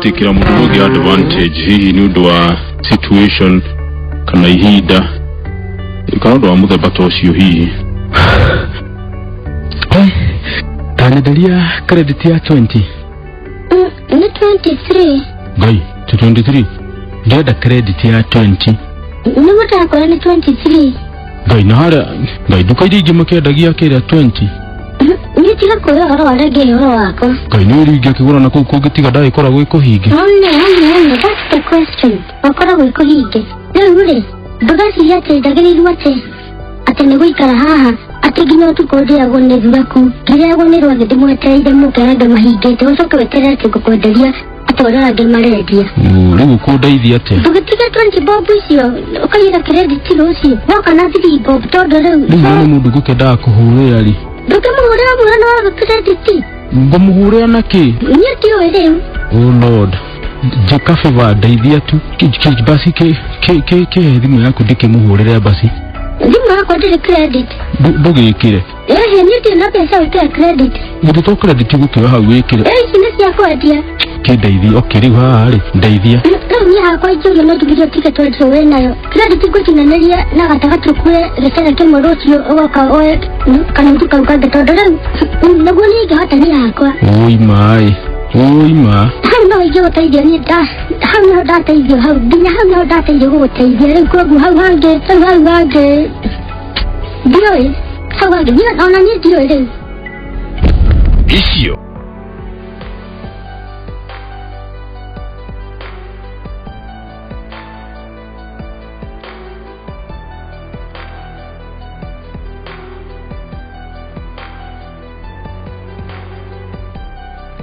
gutikira mundu gi advantage hihi ni undu wa situation kana ihida ikando amuga batocio hihi Tanidalia credit ya 20 ni 23 gai 23 ndio credit ya 20 ni mata kwa ni 23 gai nahara gai dukaidi gimakedagia kera 20 ni tira ko ro arage ro wako gai ni uriga kigura na kugitiga dai kora gwiko hige that's the question wakora gwiko hige ruri bagasi yate dagiriru ate ni guikara haha ate ginya tukodia gone thuraku kiria gone rwa ndimwetereire mukenda mahingite ucoke weterere tukukwenderia atorora ngimarendia riu kundeithia ate tugitiga 20 bob icio ukaira credit rosi waka na 3 bob todo riu ni mundu gukenda kuhurira ri ndukamuhurira mwana wa credit ngomuhurira naki ni tio riu oh lord jikafe va ndeithia tu basi ke thimu yaku ndikimuhurira basi ndimwa kwa dire credit ndugikire ni tio na pesa uta credit nduto credit gukira hau wikire kina cia kwadia kindeithia okiri hari ndeithia ni hakwa ijo no tugirio ticket wetu we nayo credit gukinaniria na gatagatu kwe resera kimwe rocio oka oe kana mtuka ukande todora naguo ni gata ni hakwa oi mai no ijo taidia ni da hau da taidia hau dinya hau da taidia go taidia ko hau hange dio hau hange ni ona ni dio icio